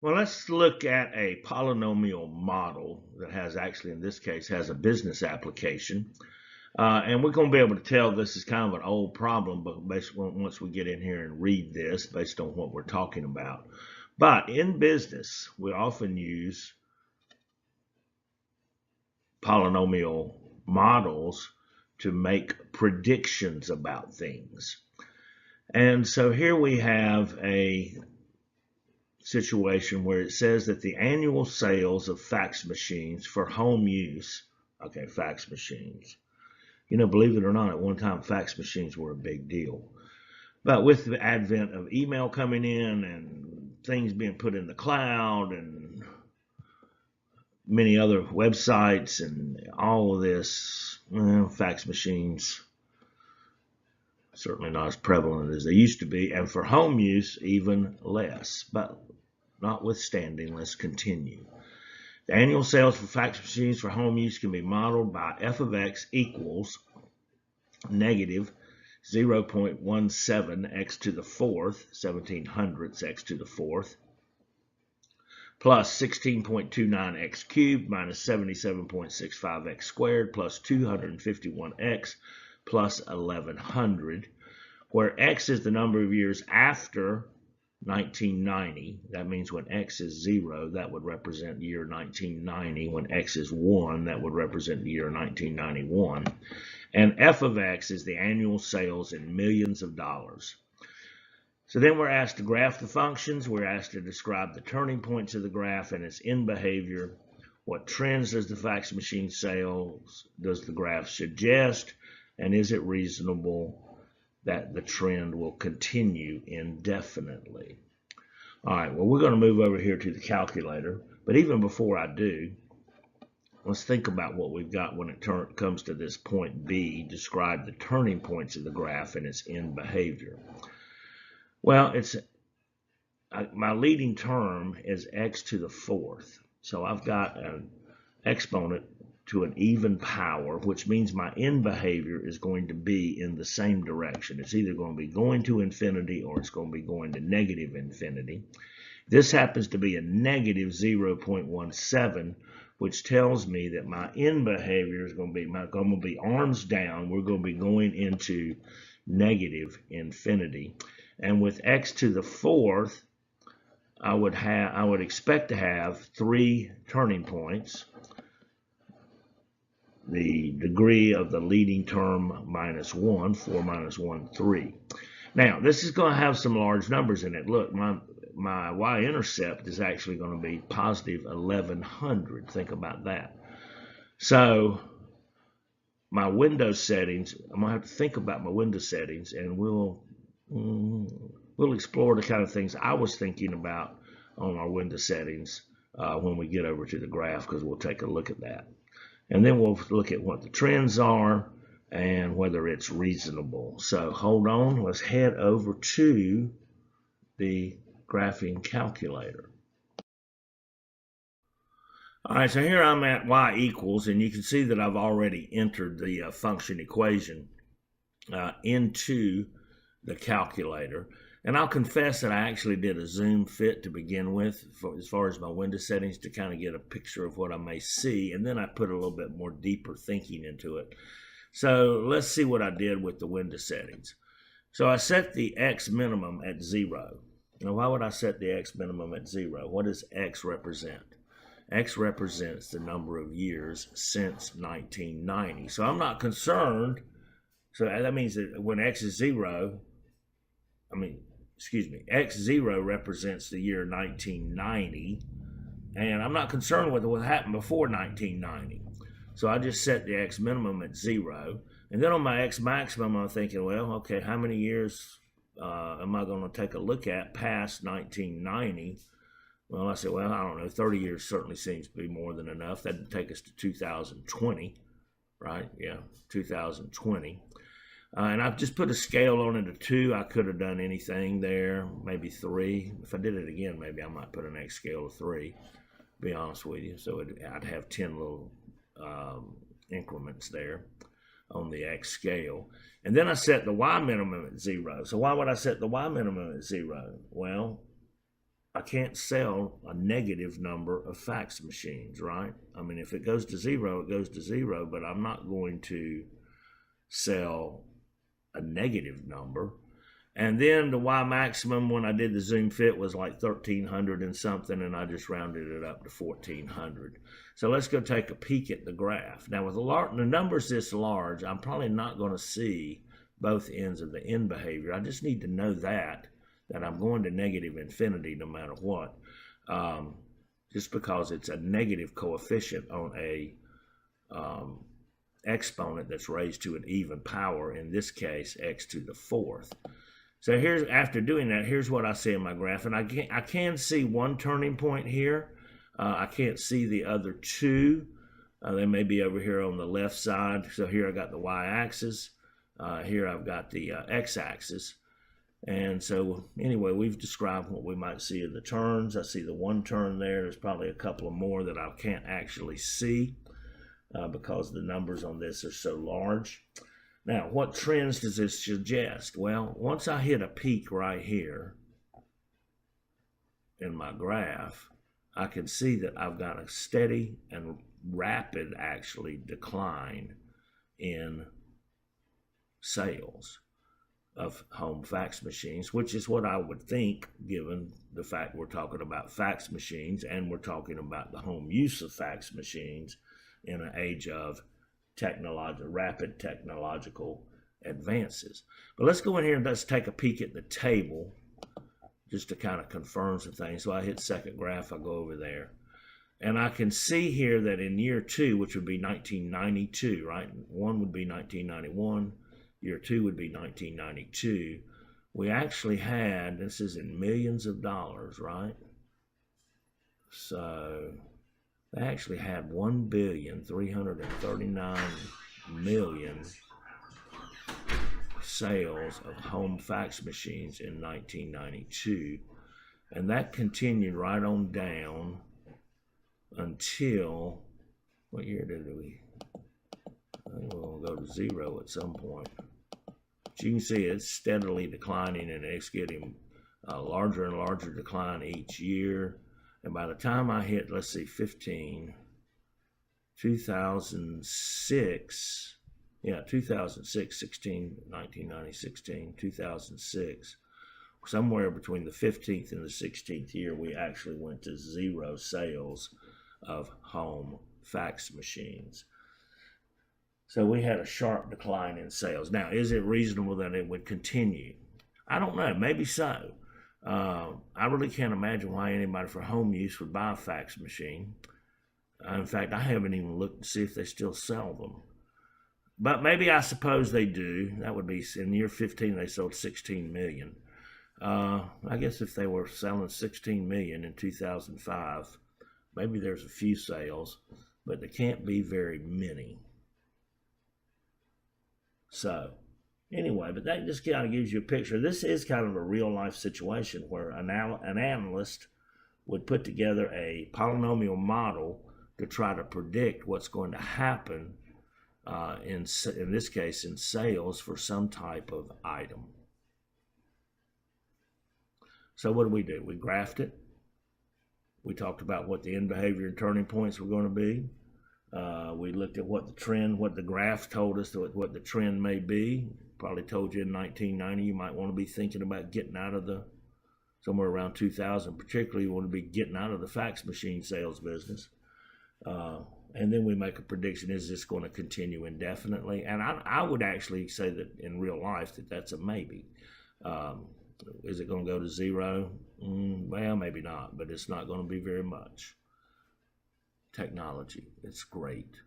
Well, let's look at a polynomial model that has actually, in this case, has a business application. And we're going to be able to tell this is kind of an old problem, but basically once we get in here and read this based on what we're talking about. But in business, we often use polynomial models to make predictions about things. And so here we have a situation where it says that the annual sales of fax machines for home use, okay, fax machines. Believe it or not, at one time fax machines were a big deal. But with the advent of email coming in and things being put in the cloud and many other websites and all of this, fax machines certainly not as prevalent as they used to be, and for home use, even less. But notwithstanding, let's continue. The annual sales for fax machines for home use can be modeled by f of x equals negative 0.17 x to the fourth, 1700ths x to the fourth, plus 16.29 x cubed minus 77.65 x squared plus 251x plus 1100, where x is the number of years after 1990. That means when x is 0, that would represent the year 1990. When x is 1, that would represent the year 1991. And f of x is the annual sales in millions of dollars. So then we're asked to graph the functions. We're asked to describe the turning points of the graph and its end behavior. What trends does the fax machine sales does the graph suggest? And is it reasonable that the trend will continue indefinitely? All right, well, we're going to move over here to the calculator. But even before I do, let's think about what we've got when it comes to this point B, describe the turning points of the graph and its end behavior. Well, my leading term is x to the fourth. So I've got an exponent to an even power, which means my end behavior is going to be in the same direction. It's either going to be going to infinity or it's going to be going to negative infinity. This happens to be a negative 0.17, which tells me that my end behavior is going to be arms down. We're going to be going into negative infinity. And with x to the fourth, I would expect to have 3 turning points. The degree of the leading term minus 1, 4 minus 1, 3. Now, this is going to have some large numbers in it. Look, my y-intercept is actually going to be positive 1100. Think about that. So my window settings, I'm going to have to think about my window settings, and we'll explore the kind of things I was thinking about on our window settings when we get over to the graph, because we'll take a look at that. And then we'll look at what the trends are and whether it's reasonable. So hold on, let's head over to the graphing calculator. All right, so here I'm at y equals, and you can see that I've already entered the function equation into the calculator. And I'll confess that I actually did a zoom fit to begin with as far as my window settings to kind of get a picture of what I may see. And then I put a little bit more deeper thinking into it. So let's see what I did with the window settings. So I set the x minimum at 0. Now, why would I set the x minimum at 0? What does x represent? X represents the number of years since 1990. So I'm not concerned. So that means that when x is 0, x0 represents the year 1990, and I'm not concerned with what happened before 1990. So I just set the x minimum at 0, and then on my x maximum, I'm thinking, well, okay, how many years am I going to take a look at past 1990? Well, I said, well, I don't know, 30 years certainly seems to be more than enough. That'd take us to 2020, right? Yeah, 2020. And I've just put a scale on it of 2. I could have done anything there, maybe 3. If I did it again, maybe I might put an x scale of 3, to be honest with you. So I'd have 10 little increments there on the x scale. And then I set the y minimum at 0. So why would I set the y minimum at 0? Well, I can't sell a negative number of fax machines, right? I mean, if it goes to zero, it goes to zero, but I'm not going to sell a negative number. And then the Y maximum when I did the zoom fit was like 1,300 and something, and I just rounded it up to 1,400. So let's go take a peek at the graph. Now with the numbers this large, I'm probably not going to see both ends of the end behavior. I just need to know that I'm going to negative infinity no matter what. Just because it's a negative coefficient on a exponent that's raised to an even power, in this case x to the fourth. So here's, after doing that, here's what I see in my graph, and I can see one turning point here. I can't see the other two. They may be over here on the left side. So here I got the y-axis. Here I've got the x-axis. And so anyway, we've described what we might see in the turns. I see the one turn there. There's probably a couple of more that I can't actually see because the numbers on this are so large. Now, what trends does this suggest? Well, once I hit a peak right here in my graph, I can see that I've got a steady and rapid, actually, decline in sales of home fax machines, which is what I would think, given the fact we're talking about fax machines and we're talking about the home use of fax machines in an age of rapid technological advances. But let's go in here and let's take a peek at the table just to kind of confirm some things. So I hit second graph, I go over there. And I can see here that in year 2, which would be 1992, right? 1 would be 1991, year 2 would be 1992. We actually had, this is in millions of dollars, right? So they actually had 1,339,000,000 sales of home fax machines in 1992. And that continued right on down until, what year did we? I think we'll go to zero at some point. But you can see it's steadily declining, and it's getting a larger and larger decline each year. And by the time I hit, let's see, 2006, 16, 1990, 16, 2006, somewhere between the 15th and the 16th year, we actually went to zero sales of home fax machines. So we had a sharp decline in sales. Now, is it reasonable that it would continue? I don't know, maybe so. I really can't imagine why anybody for home use would buy a fax machine. In fact, I haven't even looked to see if they still sell them. But maybe I suppose they do. That would be, in year 15, they sold 16 million. I guess if they were selling 16 million in 2005, maybe there's a few sales, but there can't be very many. So, anyway, but that just kind of gives you a picture. This is kind of a real-life situation where an analyst would put together a polynomial model to try to predict what's going to happen, in this case, in sales for some type of item. So what do? We graphed it. We talked about what the end behavior and turning points were going to be. We looked at what the graph told us, what the trend may be. Probably told you in 1990 you might want to be thinking about getting out of somewhere around 2000, particularly you want to be getting out of the fax machine sales business. And then we make a prediction, is this going to continue indefinitely? And I would actually say that in real life that's a maybe. Is it going to go to zero? Well, maybe not, but it's not going to be very much. Technology, it's great.